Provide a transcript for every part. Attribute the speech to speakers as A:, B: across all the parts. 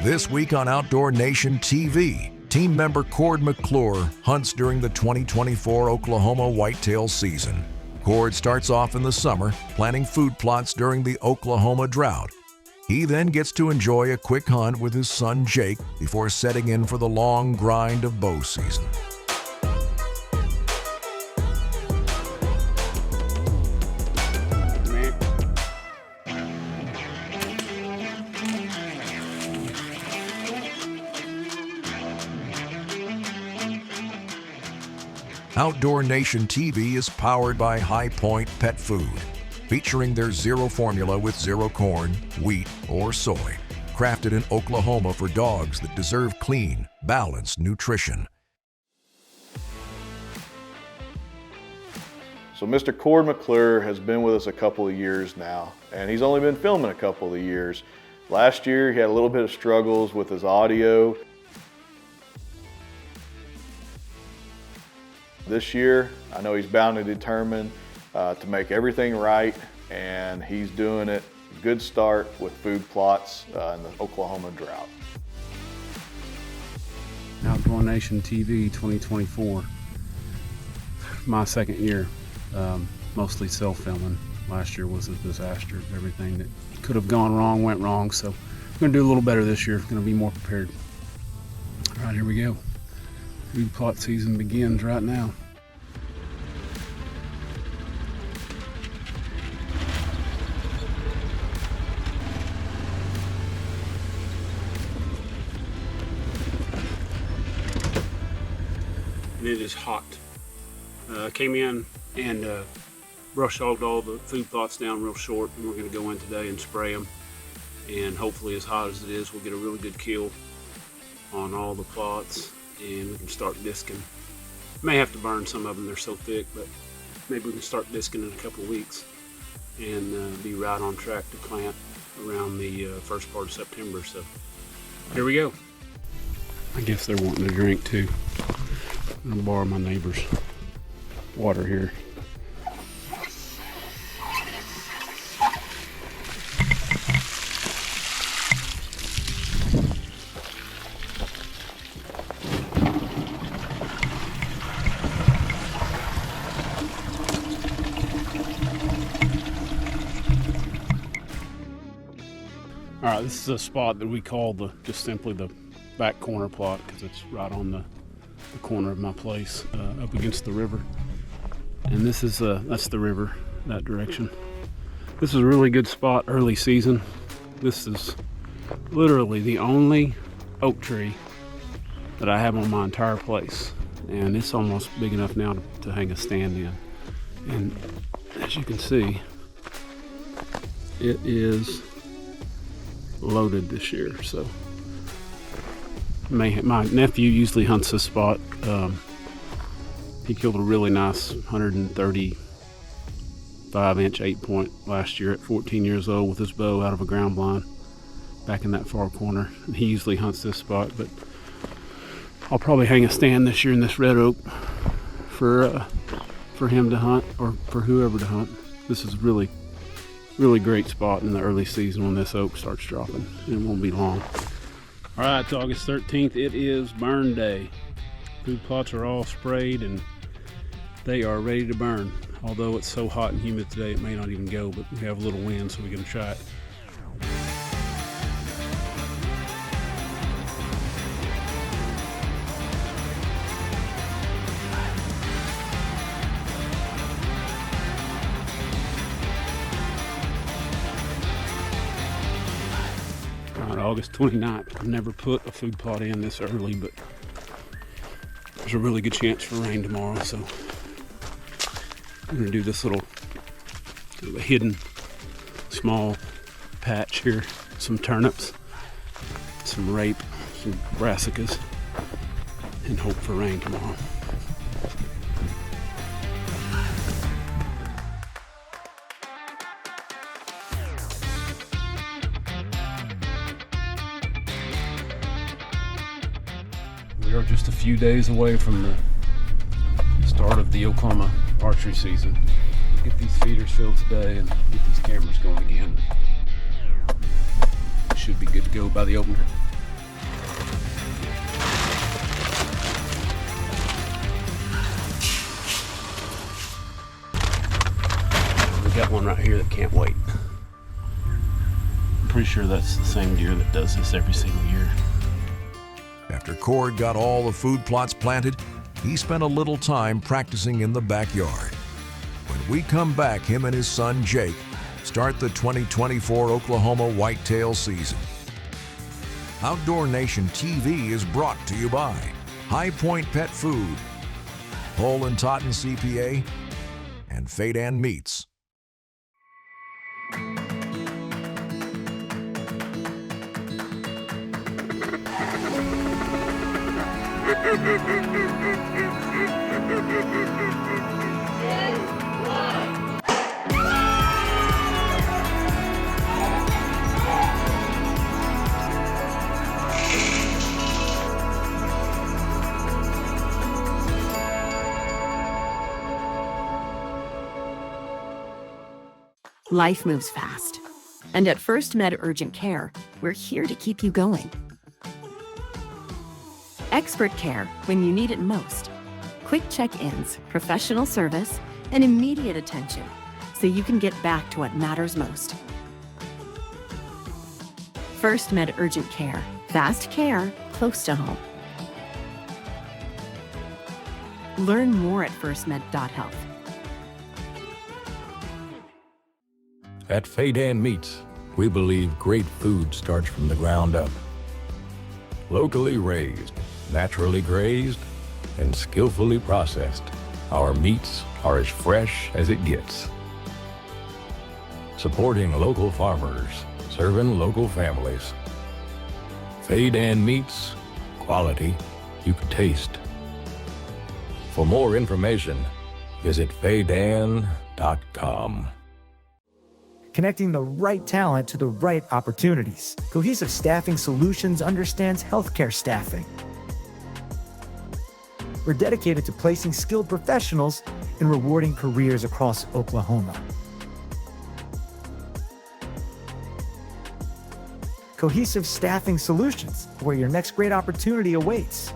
A: This week on Outdoor Nation TV, team member Cord McClure hunts during the 2024 Oklahoma Whitetail season. Cord starts off in the summer, planting food plots during the Oklahoma drought. He then gets to enjoy a quick hunt with his son Jake before setting in for the long grind of bow season. Outdoor Nation TV is powered by High Point Pet Food, featuring their zero formula with zero corn, wheat, or soy, crafted in Oklahoma for dogs that deserve clean, balanced nutrition.
B: So Mr. Cord McClure has been with us a couple of years now, and he's only been filming a couple of years. Last year, he had a little bit of struggles with his audio. This year, I know he's bound and determined to make everything right, and he's doing it. Good start with food plots in the Oklahoma drought.
C: Outdoor Nation TV 2024. My second year, mostly self-filming. Last year was a disaster. Everything that could have gone wrong went wrong, so I'm going to do a little better this year. Going to be more prepared. All right, here we go. Food plot season begins right now. And it is hot. Came in and brush hogged all the food plots down real short, and we're going to go in today and spray them. And hopefully, as hot as it is, we'll get a really good kill on all the plots, and we can start disking. May have to burn some of them, they're so thick, but maybe we can start disking in a couple of weeks and be right on track to plant around the first part of September. So here we go. I guess they're wanting to drink too. I'm gonna borrow my neighbor's water here. All right, this is a spot that we call just simply the back corner plot because it's right on the corner of my place, up against the river. And this is that's the river, that direction. This is a really good spot early season. This is literally the only oak tree that I have on my entire place, and it's almost big enough now to hang a stand in. And as you can see, it is loaded this year. So my nephew usually hunts this spot. He killed a really nice 135-inch 8-point last year at 14 years old with his bow out of a ground blind back in that far corner. And he usually hunts this spot, but I'll probably hang a stand this year in this red oak for him to hunt, or for whoever to hunt. This is really great spot in the early season when this oak starts dropping. It won't be long. All right, it's August 13th. It is burn day. Food plots are all sprayed and they are ready to burn. Although it's so hot and humid today, it may not even go, but we have a little wind, so we're gonna try it. August 29th. I've never put a food plot in this early, but there's a really good chance for rain tomorrow, so I'm gonna do this little kind of a hidden small patch here. Some turnips, some rape, some brassicas, and hope for rain tomorrow. We are just a few days away from the start of the Oklahoma archery season. Get these feeders filled today and get these cameras going again. Should be good to go by the opener.
D: can't wait.
C: I'm pretty sure that's the same deer that does this every single year.
A: After Cord got all the food plots planted, he spent a little time practicing in the backyard. When we come back, him and his son Jake start the 2024 Oklahoma Whitetail season. Outdoor Nation TV is brought to you by High Point Pet Food, Hole and Totten CPA, and Fadan Meats.
E: Life moves fast. And at First Med Urgent Care, we're here to keep you going. Expert care when you need it most. Quick check-ins, professional service, and immediate attention so you can get back to what matters most. First Med Urgent Care. Fast care close to home. Learn more at firstmed.health.
D: At Fadan Meats, we believe great food starts from the ground up. Locally raised, naturally grazed, and skillfully processed, our meats are as fresh as it gets. Supporting local farmers, serving local families. Fadan Meats, quality you can taste. For more information, visit fadan.com.
F: Connecting the right talent to the right opportunities. Cohesive Staffing Solutions understands healthcare staffing. We're dedicated to placing skilled professionals and rewarding careers across Oklahoma. Cohesive Staffing Solutions, where your next great opportunity awaits.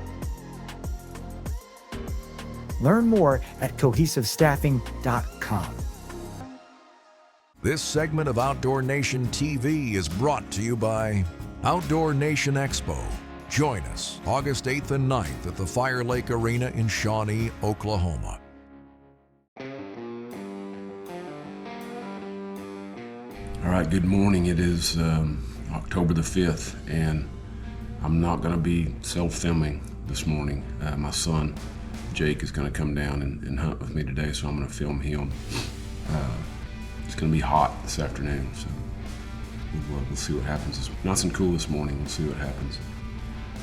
F: Learn more at cohesivestaffing.com.
A: This segment of Outdoor Nation TV is brought to you by Outdoor Nation Expo. Join us August 8th and 9th at the Fire Lake Arena in Shawnee, Oklahoma.
G: All right, good morning. It is October the 5th, and I'm not going to be self-filming this morning. My son, Jake, is going to come down and hunt with me today, so I'm going to film him. It's going to be hot this afternoon, so we'll see what happens. It's nice and cool this morning. We'll see what happens.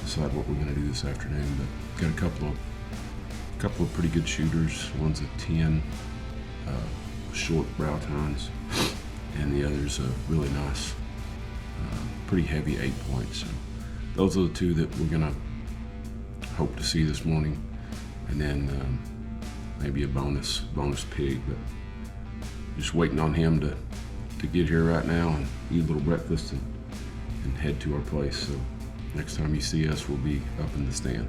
G: Decide what we're going to do this afternoon. But got a couple of pretty good shooters. One's a 10 short brow tines, and the other's a really nice, pretty heavy 8-point. So those are the two that we're going to hope to see this morning, and then maybe a bonus pig. But just waiting on him to get here right now and eat a little breakfast and head to our place. So next time you see us, we'll be up in the stand.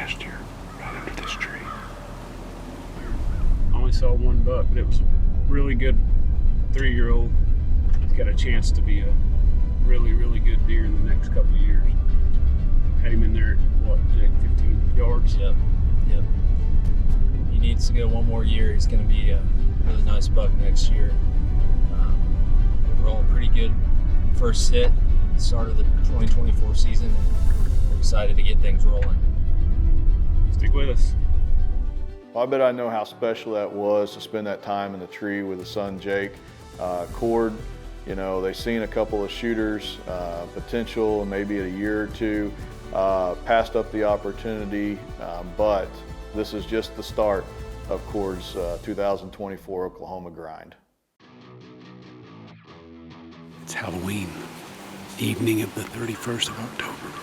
C: last year, right under this tree. I only saw one buck, but it was a really good 3-year-old. He's got a chance to be a really, really good deer in the next couple of years. Had him in there at, what, Jake, 15 yards?
H: Yep. He needs to go one more year. He's going to be a really nice buck next year. We're rolling pretty good first hit, start of the 2024 season, and we're excited to get things rolling.
C: Stick with us.
B: Well, I bet I know how special that was to spend that time in the tree with his son Jake. Cord, you know, they've seen a couple of shooters, potential, maybe a year or two, passed up the opportunity, but this is just the start of Cord's 2024 Oklahoma grind.
C: It's Halloween, evening of the 31st of October.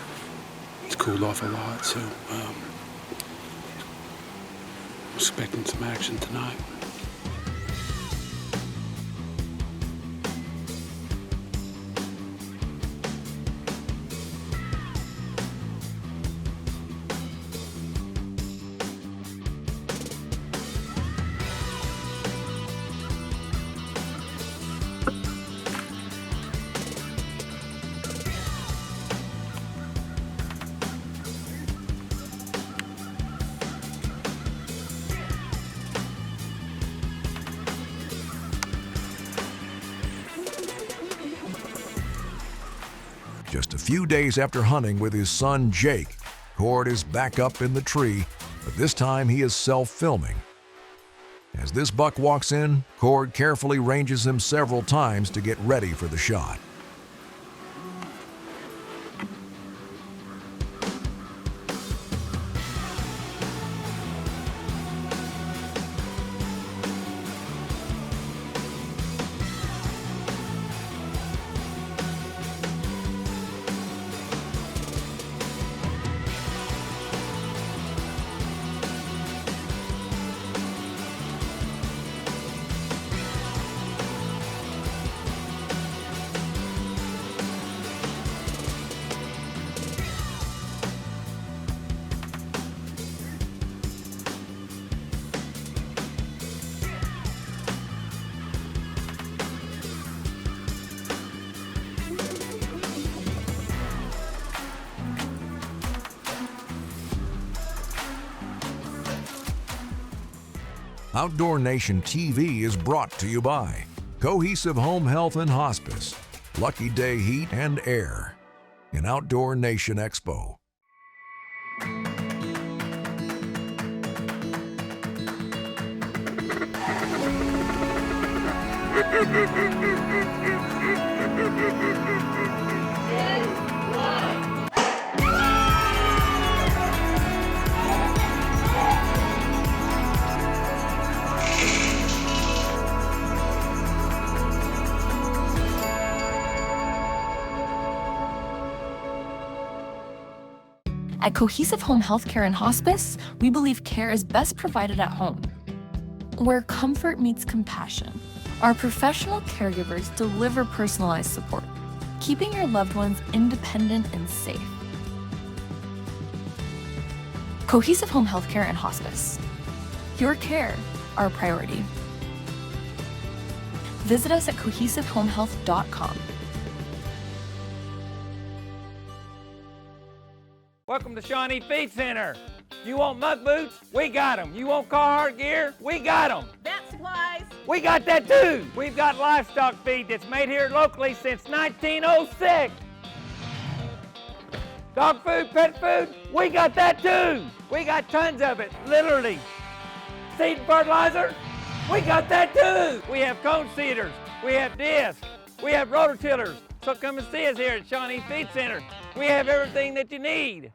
C: It's cooled off a lot, so I'm expecting some action tonight.
A: Just a few days after hunting with his son Jake, Cord is back up in the tree, but this time he is self-filming. As this buck walks in, Cord carefully ranges him several times to get ready for the shot. Outdoor Nation TV is brought to you by Cohesive Home Health and Hospice, Lucky Day Heat and Air, and Outdoor Nation Expo.
I: At Cohesive Home Healthcare and Hospice, we believe care is best provided at home, where comfort meets compassion. Our professional caregivers deliver personalized support, keeping your loved ones independent and safe. Cohesive Home Healthcare and Hospice. Your care, our priority. Visit us at cohesivehomehealth.com.
J: Welcome to Shawnee Feed Center. You want muck boots? We got them. You want Carhartt gear? We got them.
K: Vet supplies?
J: We got that too. We've got livestock feed that's made here locally since 1906. Dog food, pet food? We got that too. We got tons of it, literally. Seed and fertilizer? We got that too. We have cone seeders. We have discs. We have rototillers. So come and see us here at Shawnee Feed Center. We have everything that you need.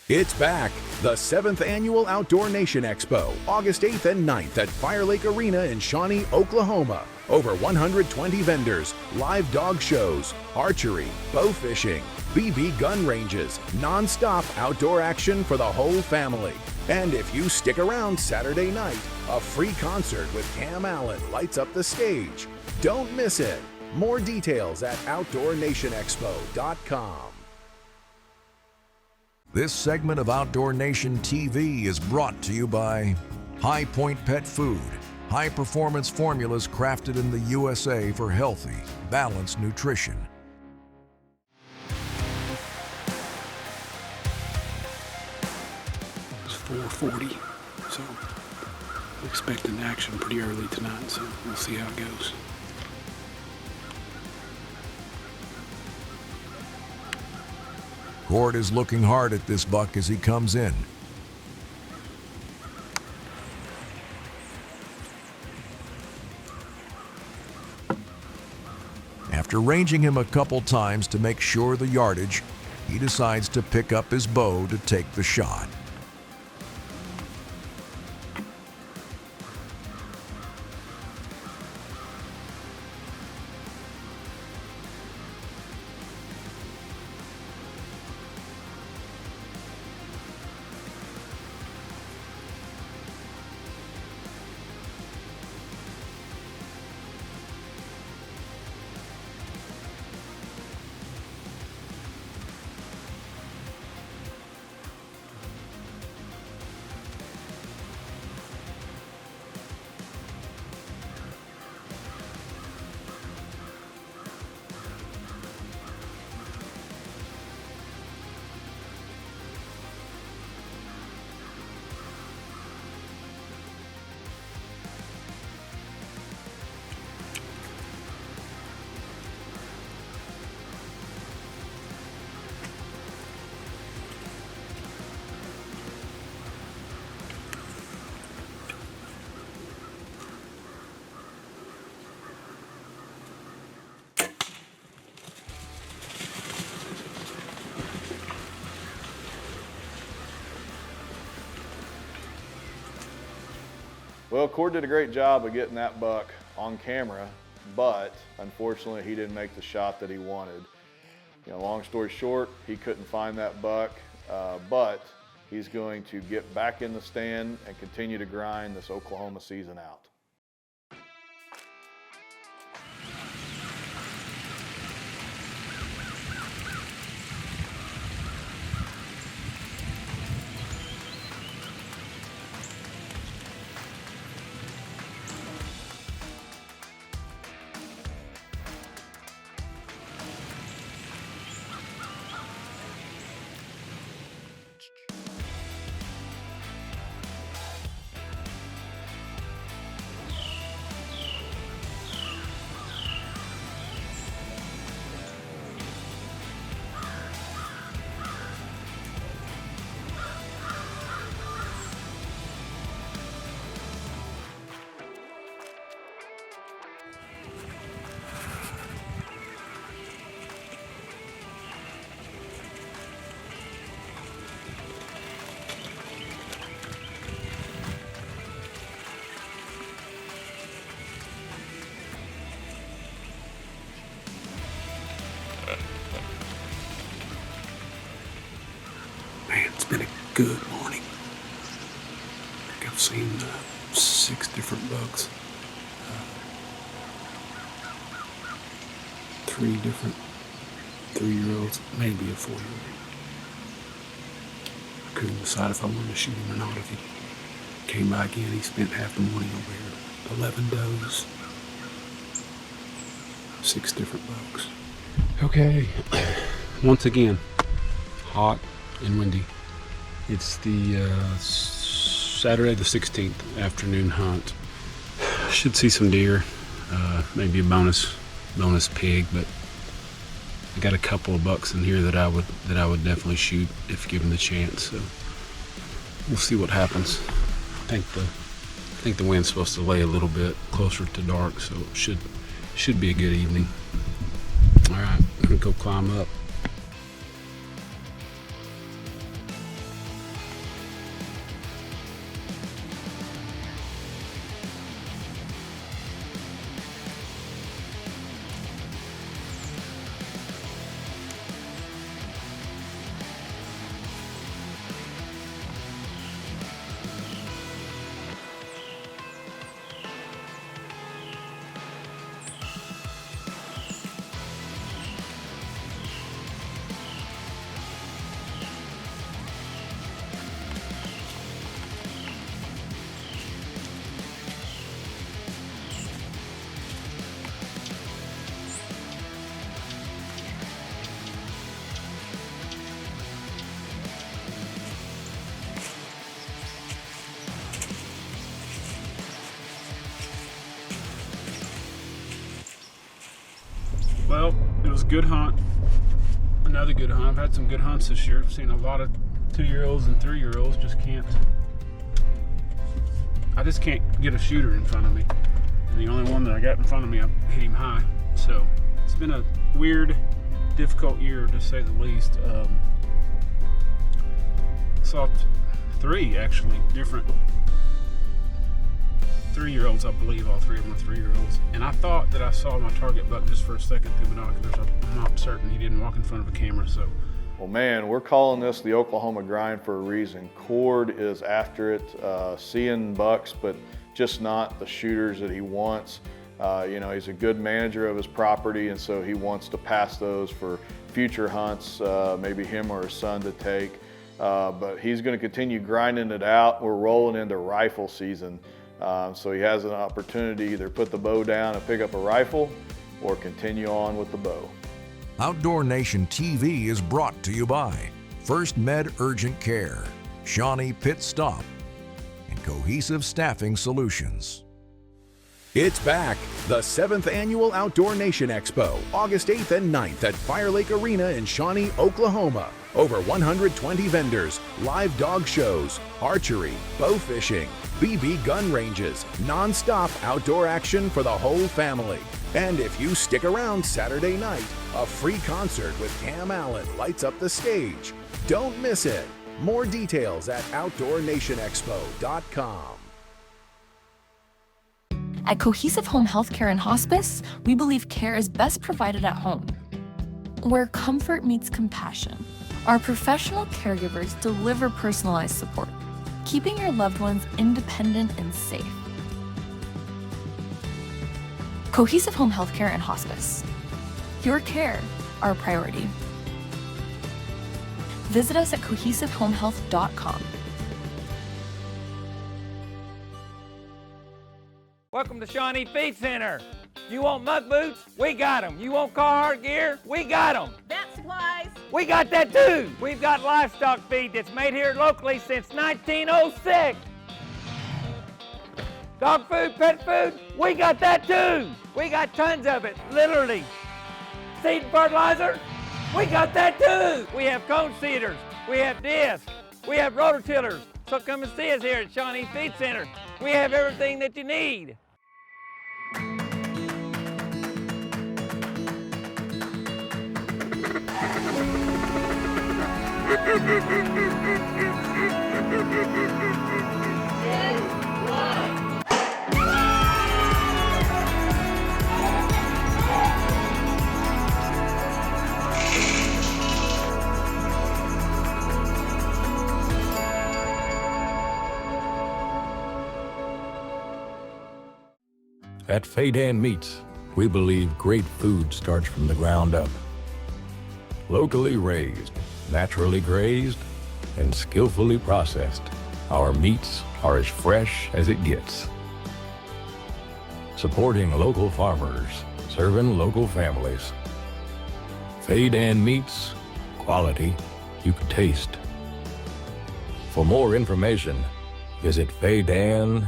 L: It's back, the 7th Annual Outdoor Nation Expo, August 8th and 9th at Fire Lake Arena in Shawnee, Oklahoma. Over 120 vendors, live dog shows, archery, bow fishing, BB gun ranges, non-stop outdoor action for the whole family. And if you stick around Saturday night, a free concert with Cam Allen lights up the stage. Don't miss it. More details at outdoornationexpo.com.
A: This segment of Outdoor Nation TV is brought to you by High Point Pet Food, high-performance formulas crafted in the USA for healthy, balanced nutrition.
C: It's 4:40, so I'm expecting action pretty early tonight, so we'll see how it goes.
A: Cord is looking hard at this buck as he comes in. After ranging him a couple times to make sure the yardage, he decides to pick up his bow to take the shot.
B: Well, Cord did a great job of getting that buck on camera, but unfortunately he didn't make the shot that he wanted. You know, long story short, he couldn't find that buck, but he's going to get back in the stand and continue to grind this Oklahoma season out.
C: It's been a good morning. I've seen 6 different bucks. 3 different 3-year-olds, maybe a 4-year-old. Couldn't decide if I wanted to shoot him or not. If he came by again, he spent half the morning over here. 11 does. 6 different bucks. Okay. Once again, hot and windy. It's the Saturday the 16th afternoon hunt. Should see some deer, maybe a bonus pig, but I got a couple of bucks in here that I would definitely shoot if given the chance. So we'll see what happens. I think the wind's supposed to lay a little bit closer to dark, so it should be a good evening. All right, I'm gonna go climb up. Well, it was a good hunt. Another good hunt. I've had some good hunts this year. I've seen a lot of 2-year-olds and 3-year-olds. I just can't get a shooter in front of me. And the only one that I got in front of me, I hit him high. So it's been a weird, difficult year to say the least. Saw 3 actually different 3-year-olds, I believe. All 3 of them are 3-year-olds. And I thought that I saw my target buck just for a second through binoculars. I'm not certain. He didn't walk in front of a camera, so.
B: Well, man, we're calling this the Oklahoma grind for a reason. Cord is after it, seeing bucks, but just not the shooters that he wants. You know, he's a good manager of his property, and so he wants to pass those for future hunts, maybe him or his son to take. But he's going to continue grinding it out. We're rolling into rifle season. So he has an opportunity to either put the bow down and pick up a rifle or continue on with the bow.
A: Outdoor Nation TV is brought to you by First Med Urgent Care, Shawnee Pit Stop, and Cohesive Staffing Solutions.
L: It's back, the 7th Annual Outdoor Nation Expo, August 8th and 9th at Fire Lake Arena in Shawnee, Oklahoma. Over 120 vendors, live dog shows, archery, bow fishing, BB gun ranges, non-stop outdoor action for the whole family. And if you stick around Saturday night, a free concert with Cam Allen lights up the stage. Don't miss it. More details at OutdoorNationExpo.com.
I: At Cohesive Home Healthcare and Hospice, we believe care is best provided at home, where comfort meets compassion. Our professional caregivers deliver personalized support, keeping your loved ones independent and safe. Cohesive Home Healthcare and Hospice. Your care, our priority. Visit us at cohesivehomehealth.com.
J: Welcome to Shawnee Feed Center. You want muck boots? We got them. You want Carhartt gear? We got them.
K: Vet supplies?
J: We got that too. We've got livestock feed that's made here locally since 1906. Dog food, pet food? We got that too. We got tons of it, literally. Seed and fertilizer? We got that too. We have cone seeders. We have discs. We have rototillers. So come and see us here at Shawnee Feed Center. We have everything that you need.
D: At Faydan Meats, we believe great food starts from the ground up. Locally raised, naturally grazed, and skillfully processed, our meats are as fresh as it gets. Supporting local farmers, serving local families. Faydan Meats, quality you can taste. For more information, visit faydan.com.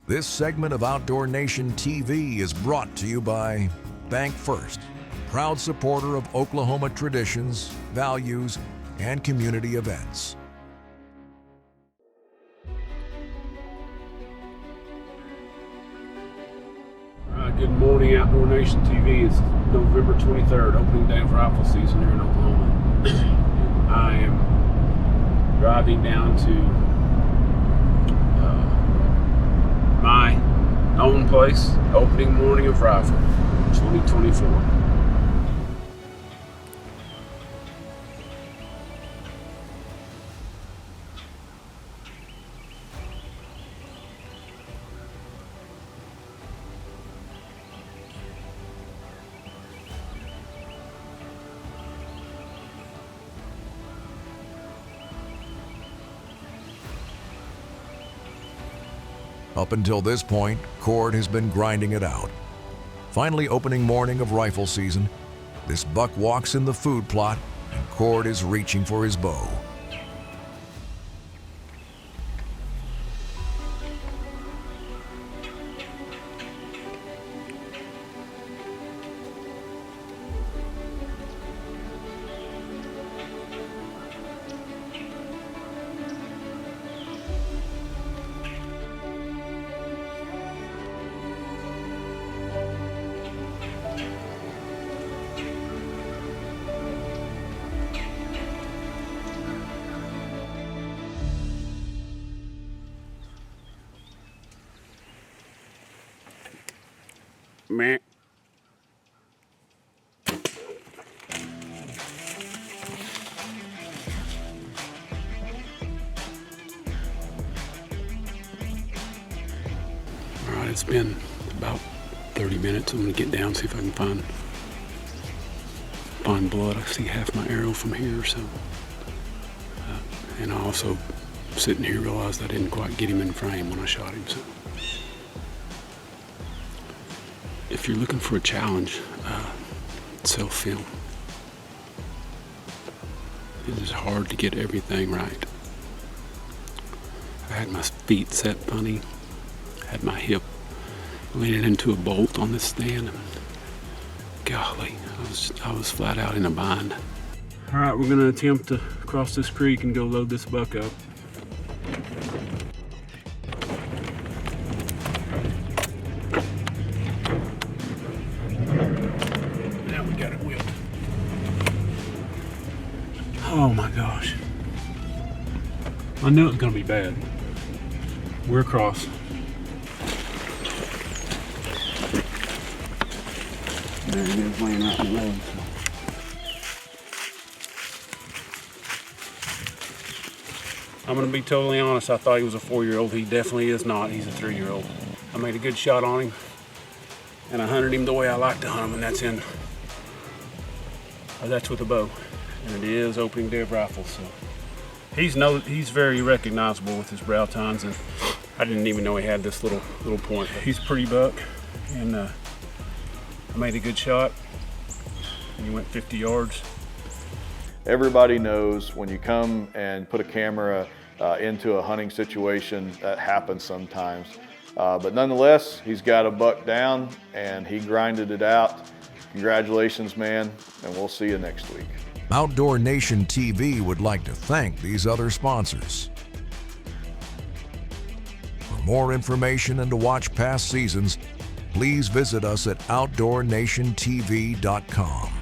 A: This segment of Outdoor Nation TV is brought to you by Bank First, proud supporter of Oklahoma traditions, values, and community events.
C: Good morning, Outdoor Nation TV. It's November 23rd, opening day of rifle season here in Oklahoma. I am driving down to my own place, opening morning of rifle 2024.
A: Up until this point, Cord has been grinding it out. Finally opening morning of rifle season, this buck walks in the food plot and Cord is reaching for his bow.
C: Meh. All right, it's been about 30 minutes. I'm gonna get down, see if I can find blood. I see half my arrow from here, so. And I also, sitting here, realized I didn't quite get him in frame when I shot him, so. If you're looking for a challenge, self-film. It is hard to get everything right. I had my feet set funny, had my hip leaning into a bolt on this stand, and golly, I was flat out in a bind. All right, we're gonna attempt to cross this creek and go load this buck up. Now we got it wheeled. Oh my gosh. I knew it was gonna be bad. We're across. There he is laying out in the road. I'm gonna be totally honest, I thought he was a 4-year-old. He definitely is not. He's a 3-year-old. I made a good shot on him, and I hunted him the way I like to hunt him, and that's with a bow. And it is opening dead rifle, so. He's very recognizable with his brow tines, and I didn't even know he had this little point. But he's a pretty buck, and I made a good shot, and he went 50 yards.
B: Everybody knows when you come and put a camera into a hunting situation, that happens sometimes. But nonetheless, he's got a buck down and he grinded it out. Congratulations, man, and we'll see you next week.
A: Outdoor Nation TV would like to thank these other sponsors. For more information and to watch past seasons, please visit us at outdoornationtv.com.